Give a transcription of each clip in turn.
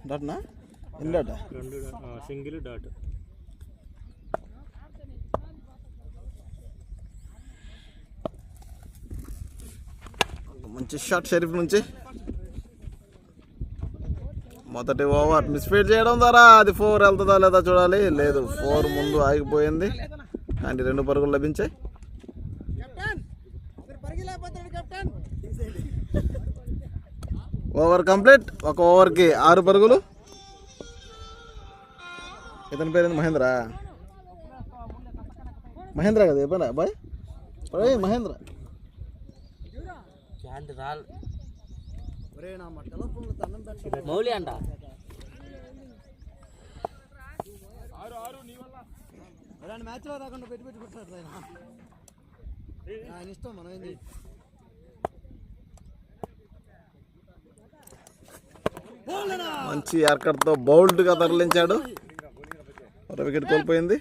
డాట్నా ఎన్ని డాట్? రెండు single dot. మంచి షాట్ షరీఫ్ నుంచి. మొదటి ఓవర్ మిస్ఫీడ్ చేయడం ద్వారా అది 4 వెళ్తుందా లేదా చూడాలి. లేదు, 4 ముందు ఆగిపోయింది కానీ 2 పరుగులు లభించాయి. Over complete. ఒక ఓవర్కి 6 పరుగులు. ఇతని పేరు మహేంద్ర. మహేంద్ర కదా చెప్పండి అబ్బాయి, మహేంద్ర. మౌలి అంట మ్యాచ్ లో రాకుండా పెట్టుకుంటాడు ఆయన ఇష్టం. మనం ఏంది మంచి యార్కర్తో బౌల్డ్గా తరలించాడు. ఒక వికెట్ కోల్పోయింది.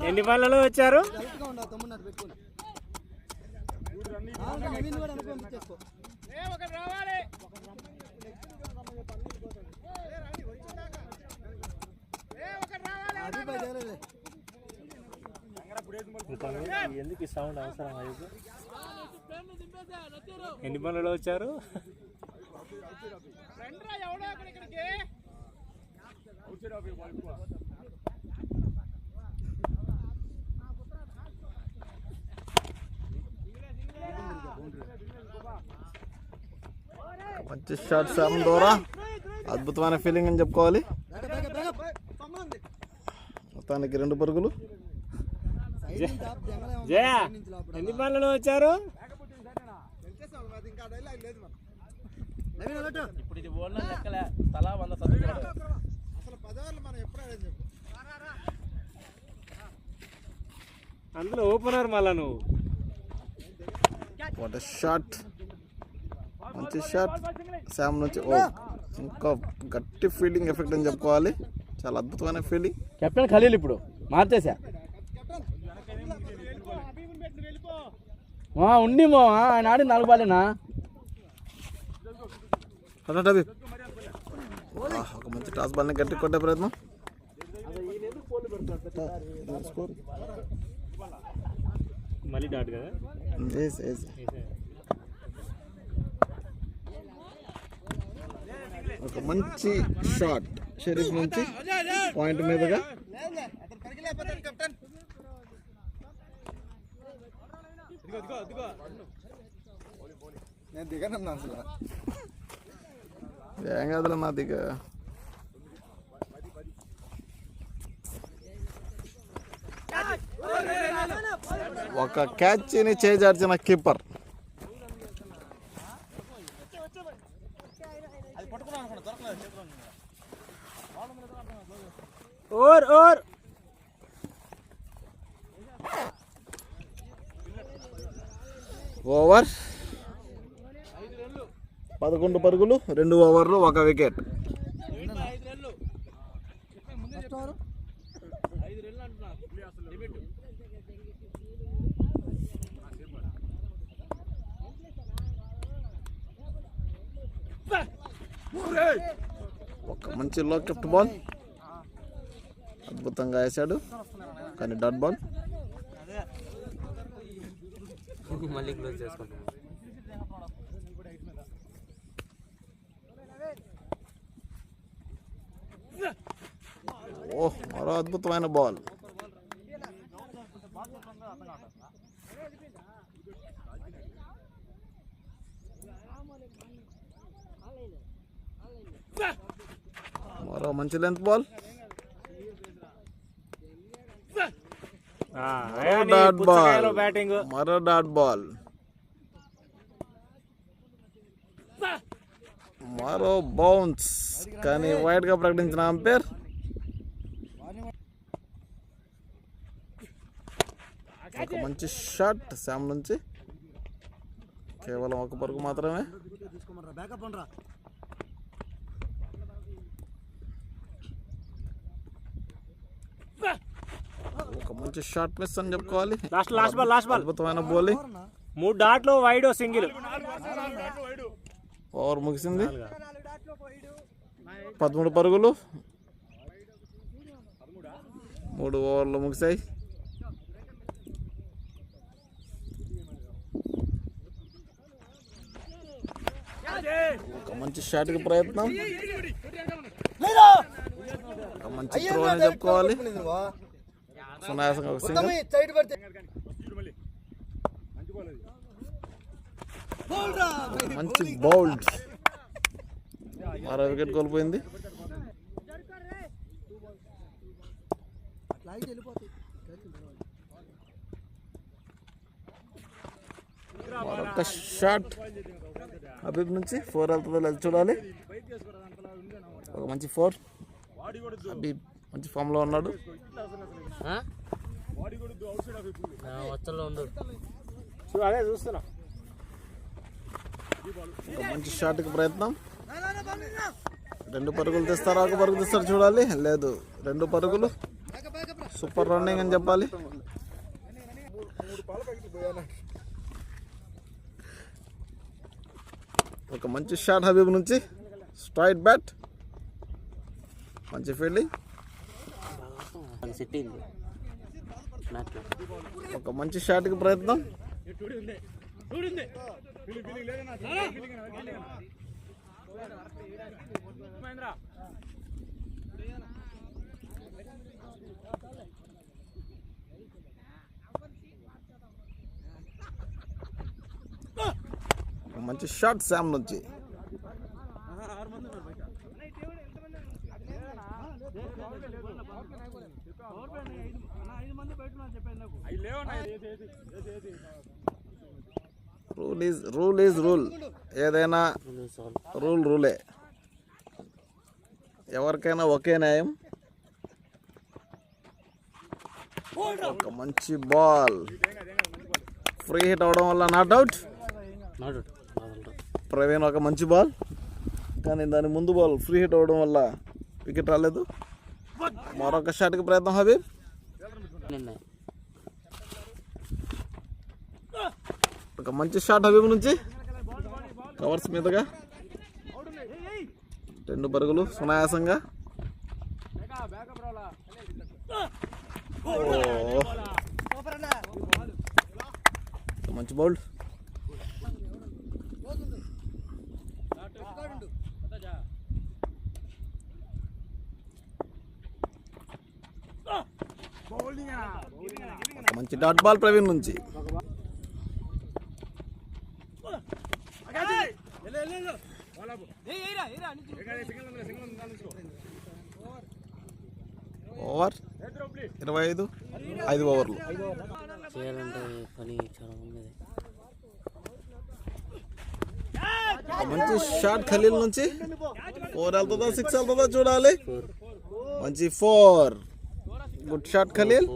ఎన్ని బాళ్ళలో వచ్చారు? ఎందుకు సౌండ్ అవసరం? ఎన్ని బాళ్ళలో వచ్చారు? మంచి షాట్ సామ్ ద్వారా. అద్భుతమైన ఫీలింగ్ అని చెప్పుకోవాలి. మొత్తానికి 2 పరుగులు. జయ ఎన్ని బాళ్ళలో వచ్చారు? ఇప్పుడు ఇది ఓళ్ళ లెక్కలే, తలా 100 చదువుతాడు. అందులో ఓపెనర్ మళ్ళా నువ్వు. వాట్ షాట్, మంచి షాట్ శామ్ నుంచి. ఓ ఇంకా గట్టి ఫీల్డింగ్ ఎఫెక్ట్ అని చెప్పుకోవాలి. చాలా అద్భుతమైన ఫీల్డింగ్. కెప్టెన్ ఖలీల్ ఇప్పుడు మార్చేసా ఉండి మో ఆయన ఆడి 4 బాలేనా. ఒక మంచి టాస్ బాల్ని గట్టి కొట్టే ప్రయత్నం. మళ్ళీ డాట్ కదా. ఒక మంచి షాట్ షరీఫ్ నుంచి పాయింట్ మీదుగా. నేను దిగనన్నా అసలు. ఏం కాదులే నా దిగ. ఒక క్యాచ్ని చేజార్చిన కీపర్. ఓర్ ఓర్ ఓవర్ 11 పరుగులు, 2 ఓవర్లు, 1 వికెట్. ఒక మంచి లో కెప్ట్ బాల్ అద్భుతంగా వేశాడు కానీ డాట్ బాల్. మళ్ళీ క్లోజ్ చేసుకుంటాం. ఓహ్, మరో అద్భుతమైన బాల్. మరో మంచి లెంత్ బాల్. డాట్ బాల్, మరో డాట్ బాల్, మరో బౌన్స్ కానీ వైడ్ గా ప్రకటించిన అంపైర్. ఒక మంచి షాట్ శామ్ నుంచి, కేవలం 1 పరుగు మాత్రమే. ఒక మంచి షార్ట్ మిస్ అని చెప్పుకోవాలి. లాస్ట్ బాల్ అద్భుతమైన బౌలింగ్. 3 డాట్లు వైడ్ సింగిల్. ఓవర్ ముగిసింది. 13 పరుగులు 3 ఓవర్లు ముగిశాయి. ఒక మంచి షాట్కి ప్రయత్నం, ఒక మంచి త్రో అని చెప్పుకోవాలి. సునాయాసంగా ఒక సింగిల్. మంచి బౌల్డ్. మరో వికెట్ కోల్పోయింది. మరొక షాట్ హబీబ్ నుంచి 4 వెళ్తుందో లేదు చూడాలి. ఒక మంచి 4. హబీబ్ మంచి ఫామ్ లో ఉన్నాడు. అదే చూస్తున్నా. ఒక మంచి షాట్కి ప్రయత్నం. 2 పరుగులు తెస్తారా, 1 పరుగు తెస్తారు చూడాలి. లేదు, 2 పరుగులు. సూపర్ రన్నింగ్ అని చెప్పాలి. ఒక మంచి షాట్ హబీబ్ నుంచి. స్ట్రైట్ బ్యాట్, మంచి ఫీల్డింగ్. ఒక మంచి షాట్కి ప్రయత్నం. మంచి షాట్ శామ్ నుంచి. Rule is rule. ఏదైనా రూలే. ఎవరికైనా ఒకే న్యాయం. ఒక మంచి బాల్ ఫ్రీ హిట్ అవడం వల్ల నాట్అవుట్. ప్రవీణ్ ఒక మంచి బాల్, కానీ దాని ముందు బాల్ ఫ్రీ హిట్ అవడం వల్ల వికెట్ రాలేదు. మరొక షాట్కి ప్రయత్నం హబీబ్. ఒక మంచి షాట్ హబీబ్ నుంచి. కవర్స్ మీదుగా 2 పరుగులు సునాయాసంగా. మంచి బౌల్డ్. మంచి డాట్ బాల్ ప్రవీణ్ నుంచి. ఓవర్ 25, 5 ఓవర్లు. మంచి షాట్ ఖలీల్ నుంచి. 4 వెళ్తుందా 6 వెళ్తుందా చూడాలి. మంచి 4. Good shot Khaleel.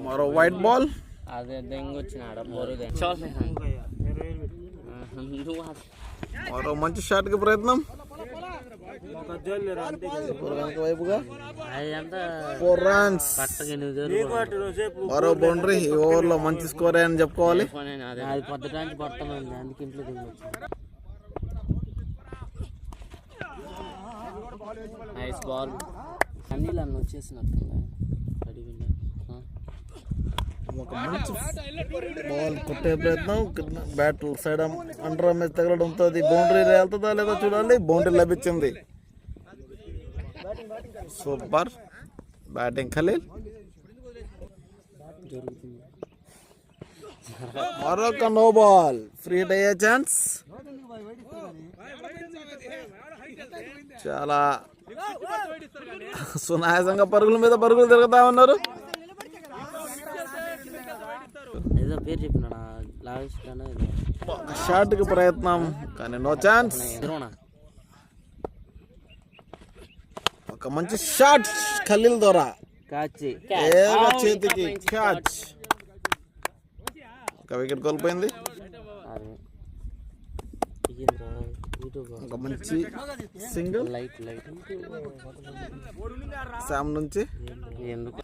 మరో వైట్ బాల్. మరో మంచి షాట్ కి ప్రయత్నం. వైపుగా 4 రన్స్. మరో బౌండరీ. ఈ ఓవర్ లో మంచి స్కోర్ అని చెప్పుకోవాలి. Nice ball. అన్ని అన్న వచ్చేసినట్టు. ఒక మంచి బాల్ కొట్టే ప్రయత్నం. బ్యాట్ సైడ్ అండర్ మీద తగలడంతో అది బౌండరీ వెళ్తుందా లేదా చూడాలి. బౌండరీ లభించింది. Super batting Khaleel. మరొక నో బాల్. ఫ్రీ హిట్ అయ్యే ఛాన్స్. చాలా సునాయాసంగా పరుగుల మీద పరుగులు తిరుగుతా ఉన్నారు. షాట్ కి ప్రయత్నం, కానీ నో ఛాన్స్. ఒక మంచి షాట్ ఖలీల్ ద్వారా. చేతికి క్యాచ్. ఒక వికెట్ కోల్పోయింది. దిగిందిరా యూట్యూబ్ ఒక మంచి సింగిల్ లైట్ లైట్ శామ్ నుంచి ఎందుకు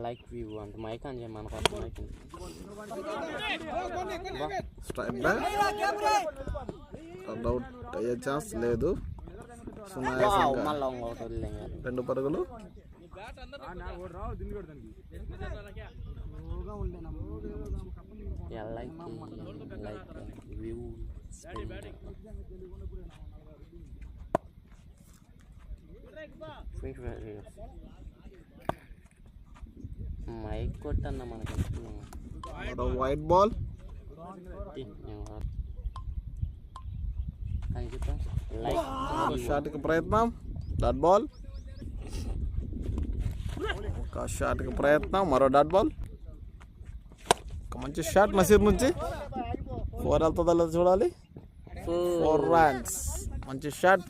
లైక్ వ్యూ అంటే మైక్ అని చెప్పి మనకు అసలు మైక్ స్ట్రైక్ బ్యాక్ అవుట్ అయ్యే ఛాన్స్ లేదు. మళ్ళీ ఇంకొకటి వదిలేం 2 పరుగులు. లైక్ వ్యూ మైక్ కొట్టన్న మనకి వైట్ బాల్ షాట్కి ప్రయత్నం. Dot ball. ఒక షాట్కి ప్రయత్నం. మరో డాట్ బాల్. ఒక మంచి షాట్ నసీర్ నుంచి. 4 వెళ్తుందా లేదా చూడాలి. 4 runs. మంచి షాట్.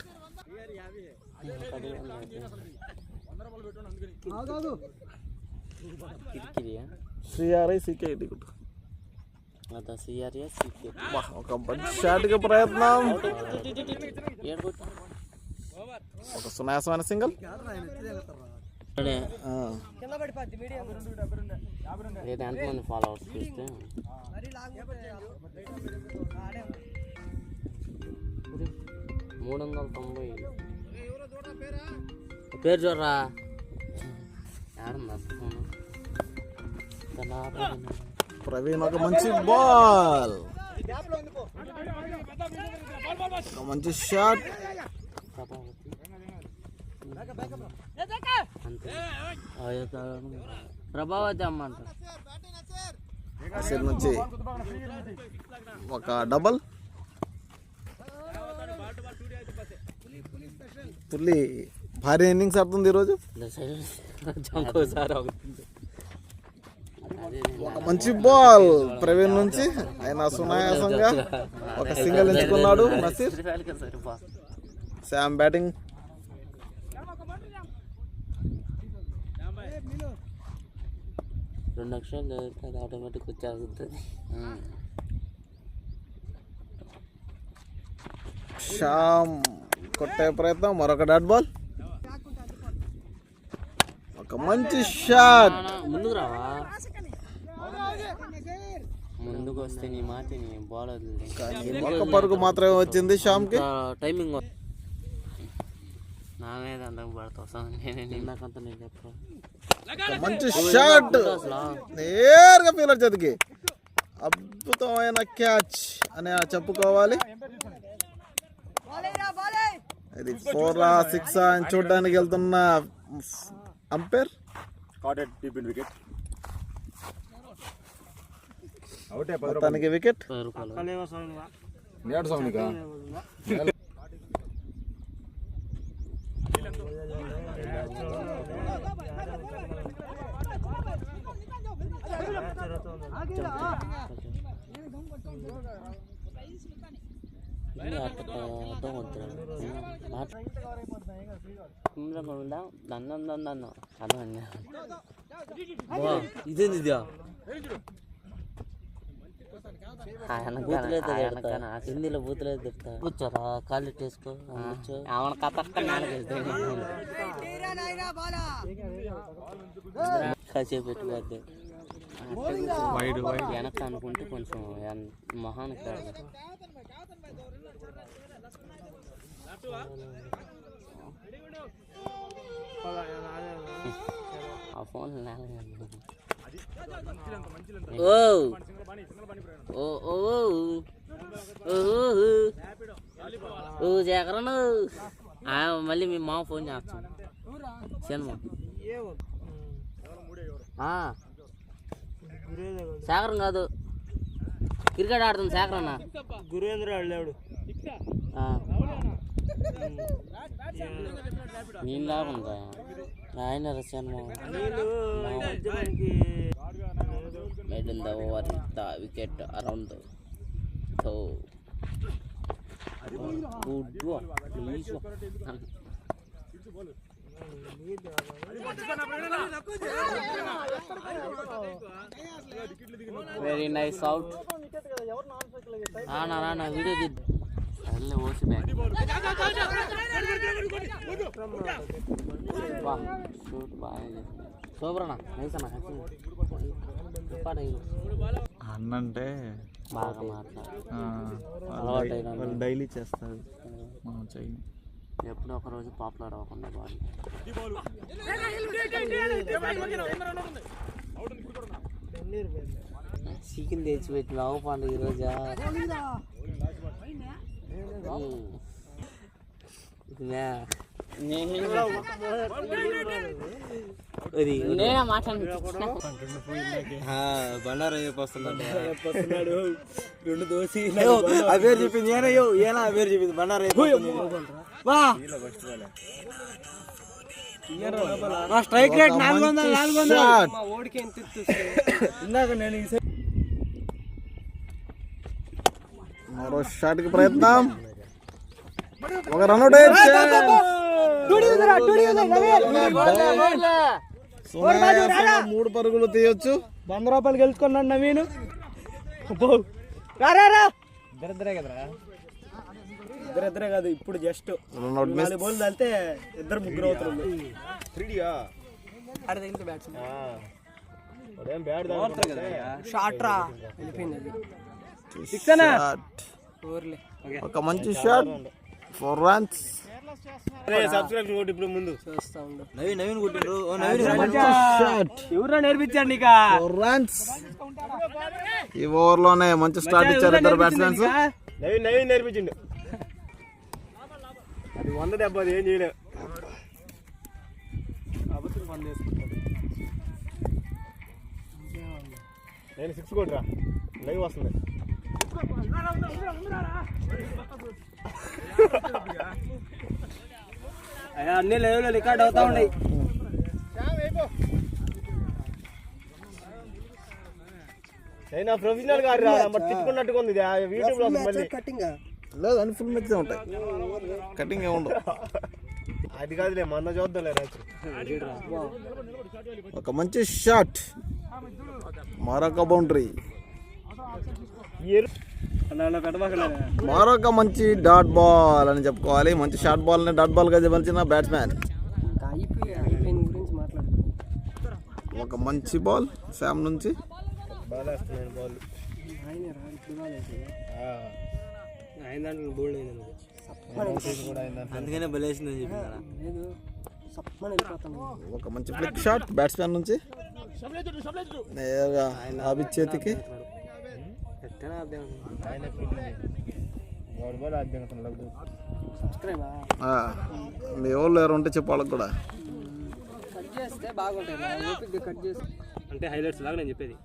సిఆర్ఐ సికే ఒక మంచి షాట్కి ప్రయత్నం. ఒక సునాయాసమైన సింగిల్. ఎంతమంది ఫాలోవర్స్ చూస్తే 390 పేరు చూడరా ప్రవీణ్ ఒక మంచి బాల్. ఒక మంచి షాట్. ప్రభావతి అమ్మంట నుంచి ఒక డబల్. పుల్లి భారీ ఇన్నింగ్స్ ఆడుతుంది ఈరోజు. ఒక మంచి బాల్ ప్రవీణ్ నుంచి. ఆయన సునాయాసంగా ఒక సింగిల్ ఎంచుకున్నాడు నసీర్. Sam batting. రెండు అక్షరాలు అది ఆటోమేటిక్ వచ్చేస్తుంది. శ్యామ్ కొట్టే ప్రయత్నం. మరొక డాట్ బాల్. ఒక మంచి షాట్. ముందుకు రావా, ముందుకు వస్తే నీ మాట నీ బాల్ ఒక్క పరుగు మాత్రమే వచ్చింది శ్యామ్కి. టైమింగ్ నా మీద అందరం పడతావు. నాకంతా నేను చెప్పు. మంచి షాట్ నేరుగా ఫీలర్ చేతికి. అద్భుతమైన క్యాచ్ అని చెప్పుకోవాలి. ఇది 4 6 అని చూడడానికి వెళ్తున్న అంపైర్. మొత్తానికి వికెట్. ఇదేంది హిందీలో బూతులేదు తిడతా. కూర్చోరా, కాళ్ళు వేసుకో. ఆమె కాసేపు పెట్టుకోద్ది. వెనక్కి అనుకుంటే కొంచెం మొహానికి కాదు. ఆ ఫోన్ జగరను మళ్ళీ మీ మామ ఫోన్ చేస్తాను. సినిమా శేఖరం కాదు, క్రికెట్ ఆడుతుంది శేఖర్ అన్న. గురేంద్ర వెళ్ళాడు. నేను లాగుందా ఆయన cinema made in the over the wicket around the toe. Good one. Please. Very nice out. రానా వీడియో తీద్దు అల్లే ఓసి బ్యాక్ షూట్ బాగా సూపర్ అన్న నైస్ అన్న అన్నంటే బాగా మాట్లాడు వాళ్ళు డైలీ చేస్తారు మనం చెయ్యి ఎప్పుడో ఒక రోజు పాపులర్ అవ్వకుండా బాడీ చికెన్ తెచ్చిపెట్టినావు పండుగ ఈరోజా బండారా వస్తున్నాడు 2 దోశ అవేరు చెప్పింది ఏనా అవేరు చెప్పింది బండారా స్ట్రైక్ రేట్ 400 ఓడికి ఎంత ఇందాక నేను మరో షాట్ కి ప్రయత్నం ఒక రన్అట్ 3 పరుగులు తీయొచ్చు. 100 రూపాయలు గెలుచుకున్నాడు నవీన్. ఇద్దరిద్దరే కదరా, ఇద్దరిద్దరే కాదు ఇప్పుడు జస్ట్ 4 బాల్ వెళ్తే 2-3 అవుతుంది. ఒక మంచి షాట్ 4 runs. నవీన్ కొట్టిండ్రు. ఎవరో నేర్పించాడు నీకు 4 runs. ఈ ఓవర్ లోనే మంచి స్టార్ట్ ఇచ్చారు ఇద్దరు బ్యాట్స్మెన్స్. నవీన్ నేర్పించిండు. అది 100 దెబ్బ, అది ఏం చేయలేదు. నేను 6 కొట్టరా, లైవ్ వస్తుంది. అన్ని లైవ్లో రికార్డ్ అవుతా ఉన్నాయి. అయినా ప్రొఫెషనల్ గా తిట్టుకున్నట్టుగా ఉంది యూట్యూబ్ లో. మళ్ళీ లేదు అని ఫుల్ మెచ్చే ఉంటాయి, కటింగ్ ఏముండవు. అది కాదులే, మొన్న చూద్దాంలే. ఒక మంచి షాట్, మరొక బౌండరీ, మరొక మంచి డాట్ బాల్ అని చెప్పుకోవాలి. మంచి షార్ట్ బాల్ ని డాట్ బాల్ గా మలిచిన బ్యాట్స్మెన్. ఒక మంచి బాల్ శామ్ నుంచి. అందుకనే బలేసిందని చెప్పి ఒక మంచి ఫ్లిక్ షాట్ బ్యాట్స్మెన్ నుంచి నేరుగా ఆబిద్ చేతికి. మీ వాళ్ళు ఎవరు ఉంటే చెప్పు వాళ్ళకి కూడా. అంటే హైలైట్స్ లాగా నేను చెప్పేది.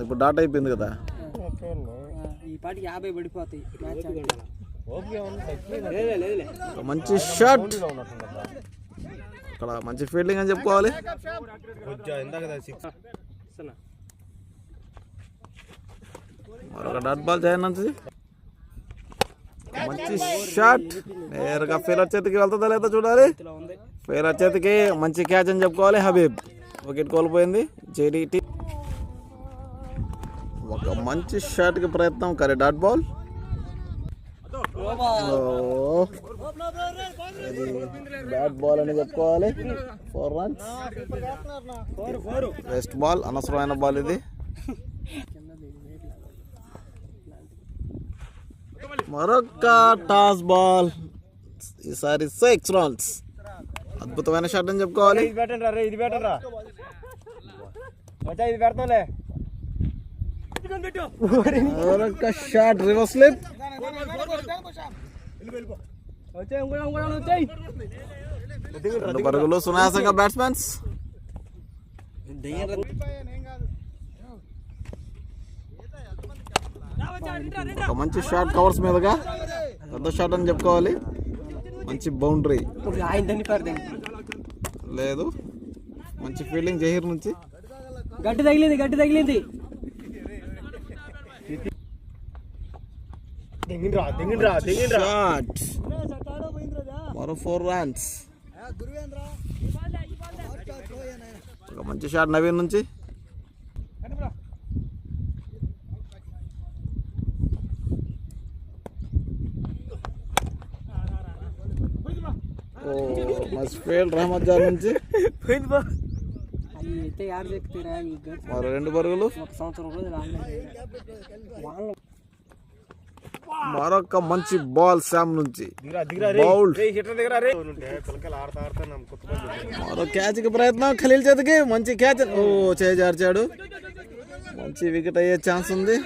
ఇప్పుడు డాట్ అయిపోయింది కదా. ఈ పాటికి 50 పడిపోతాయి. ఒక మంచి షాట్, ఇక్కడ మంచి ఫీల్డింగ్ అని చెప్పుకోవాలి. మరొక డాట్ బాల్ చేయనంది. మంచి షాట్ నేరుగా ఫీలర్ చేతికి వెళ్తుందా లేదా చూడాలి. ఫీలర్ చేతికి మంచి క్యాచ్ అని చెప్పుకోవాలి. హబీబ్ వికెట్ కోల్పోయింది. జేడీటీ ఒక మంచి షాట్ కి ప్రయత్నం, కరే డాట్ బాల్. ఇది బ్యాట్ బాల్ అని చెప్పుకోవాలి. 4 runs. వేస్ట్ బాల్, అనవసరమైన బాల్ ఇది. మరొక టాస్ బాల్, ఈసారి 6 runs. అద్భుతమైన షాట్ అని చెప్పుకోవాలి. ఇది బెటర్ రా, ఇది పెడతాంలే. మరొక షాట్, రివర్స్ స్లిప్. 2 పరుగులు సునాయాసంగా బ్యాట్స్మెన్స్. ఒక మంచి షాట్ కవర్స్ మీదుగా, పెద్ద షాట్ అని చెప్పుకోవాలి. మంచి బౌండరీ లేదు, మంచి ఫీల్డింగ్ జహీర్ నుంచి. గట్టి తగిలింది. షాట్, మరో 4 runs. ఒక మంచి షాట్ నవీన్ నుంచి. ఫస్ట్ ఫీల్డ్ రహమత్ జాన్ నుంచి పోయింది బా అది అయితే యాడ్ చెప్తారా మరో 2 పరుగులు. ఒక సంవత్సరం రోజులు ఆడలేదు. మరొక మంచి బాల్ శామ్ నుంచి బౌల్డ్. మరో క్యాచ్ కి ప్రయత్నం ఖలీల్ చేతికి మంచి క్యాచ్. ఓ చేజార్చాడు. మంచి వికెట్ అయ్యే ఛాన్స్ ఉంది.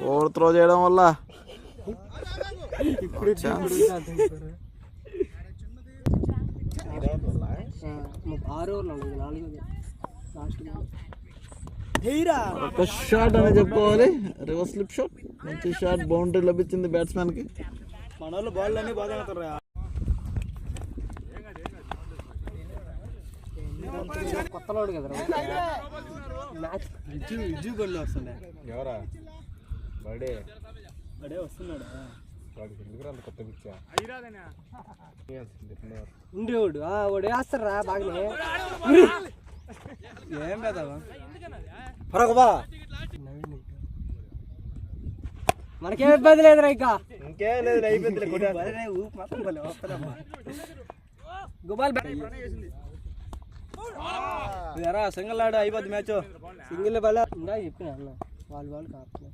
ఓవర్ త్రో చేయడం వల్ల ఛాన్స్. 6 ఓవర్లు 4 లాస్ట్ ఒక షాట్ అని చెప్పుకోవాలి. Reverse slip shot. మంచి షాట్. బౌండరీ లభించింది బ్యాట్స్మెన్ కి. మన వాళ్ళు బాల్ అన్ని బాగా ఆడతారు. కొత్తలోడు కదా మ్యాచ్ విజు గోల్ వస్తుండే. ఎవరా బర్డే బడే వస్తున్నాడు. వాడికి ఎందుకు అంత కొత్త పిచ్చా ఉండి వాడు వేస్తారా బాగానే. ఏం పెద్దవా పరగబా మనకేం ఇబ్బంది లేదురా. ఇంకా ఇంకేం లేదు అయిపోయింది. గుబాల్ ఎరా సింగిల్ ఆడు అయిపోద్ది మ్యాచ్. సింగిల్ బల్ల ఇందా చెప్పిన అన్న వాళ్ళు కాపుతున్నా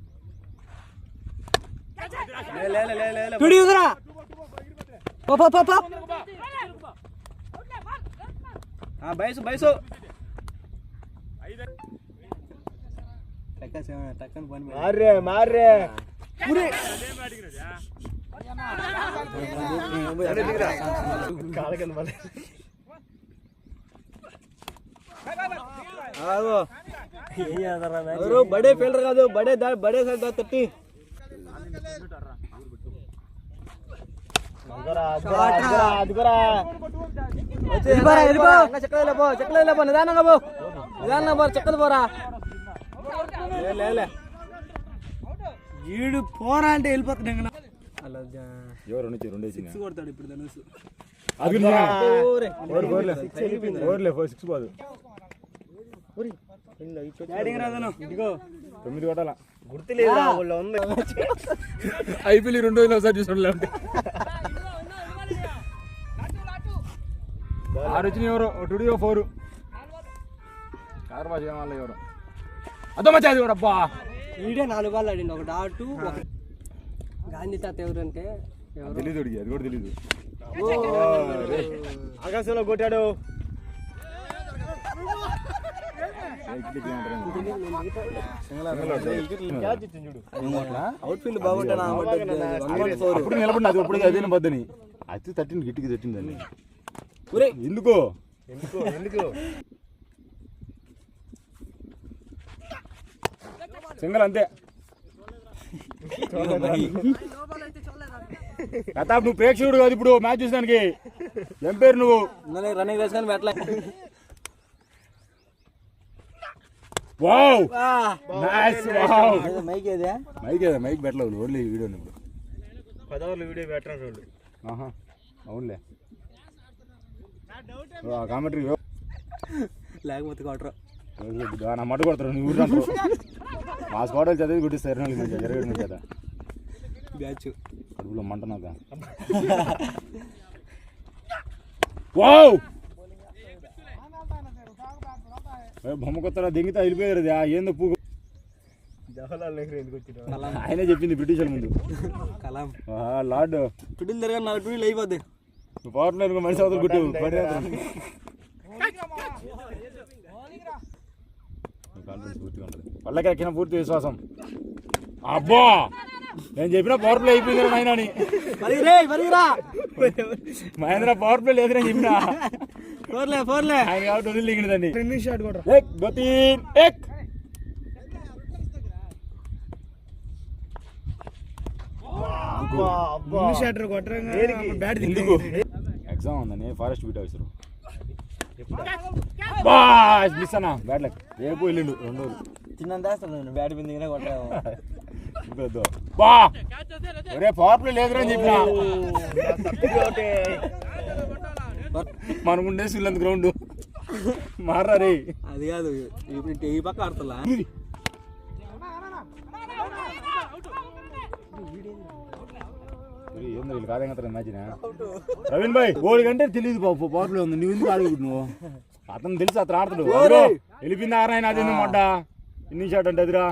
బైసు బైసు మార్రే మార్రే బడే ఫీల్డర్ కాదు. బడే బడే సైడ్ తట్టి చెక్కదు పోరా. ఈడు పోరా అంటే వెళ్ళిపోతాడు. కొడతాడు ఇప్పుడు ధనుసు. ఇదిగో 9 కొట్టాల గుర్తులేదు. ఐపీఎల్ 2 రోజులు ఒకసారి చూసుకోండి. 6 వచ్చిన ఎవరు 2 4 కార్బా చేయడం వల్ల ఎవరు అదో మచ్చా అది కూడా అబ్బా. ఈడే 4 బాల్ ఆడింది. ఒక డాటు ఒక గాంధీ తాత ఎవరు అంటే తెలీదు. అది కూడా తెలీదు. ఆకాశంలో కొట్టాడు. అవుట్ ఫీల్డ్ బాగుంటాను. అప్పుడు నిలబడి అది అప్పుడు అదే బద్దని అతి తట్టింది గిట్టికి తట్టిందని. ఎందుకో ఎందుకు సింగల్ అంతే. ప్రతాప్ నువ్వు ప్రేక్షకుడు కాదు ఇప్పుడు మ్యాచ్ చూసానికి. ఏం పేరు నువ్వు? రన్నింగ్ రేస్ కానీ పెట్టలే. Wow nice. వావ్ మైక్ ఏదే మైక్ పెట్టలేవు ఓన్లీ వీడియో. ఇప్పుడు 10 ఓవర్లు వీడియో పెట్టరా. అవునులే కామెంటరీ లేకపోతే కొట్టరు. నా మట్టు కొడతారు. నువ్వు ఊరు మా స్కోడలు చదివి గుట్టిస్తారు. జరగడం కదా బ్యాచ్ కడుపులో మంట నాక. వావ్ బొమ్మ కొత్తరా దింగితే వెళ్ళిపోయారు. ఏందో పూ జవహర్లాల్ నెహ్రూ ఎందుకు వచ్చిన ఆయనే చెప్పింది బ్రిటిష్ ముందు. కలాం లార్డ్ టుడిల్ తిరగా 4 టుడిల్ అయిపోద్ది. పవర్ ప్లేయర్ మనిషి అవతలు కొట్టు. వాళ్ళకి ఎక్కిన పూర్తి విశ్వాసం. అబ్బా నేను చెప్పిన పవర్ ప్లే అయిపోయింది ఆయన అని. మహేంద్ర పవర్ ప్లే లేదని చెప్పిన. ఆయన కాబట్టి వదిలిందండి. ఎగ్జామ్ ఉందని ఫారెస్ట్ బీట్ ఆఫీసర్ మిస్ అన్నా. బ్యాట్ లక్ రేపు వెళ్ళిండు 2 రోజులు. చిన్న బ్యాట్ బిందిగానే కొట్టావు. పవర్ ప్లే లేదురా అని చెప్పిన. మనకుండే సిల్లంత గ్రౌండ్ మారా రే. అది కాదు ఈ పక్క ఆడుతున్నా. ఏందో వీళ్ళు కాదంగా మ్యాచ్ రవీన్ భాయ్ గోల్ కంటే తెలియదు పవర్ ప్లే ఉంది నువ్వు ఎందుకు ఆడుకుంటు నువ్వు అతను తెలుసు అతను ఆడతాడు వెళ్ళిపోయింది ఆరాయన అది మొడ్డ ఇన్ని షాట్ అంటే అదిరా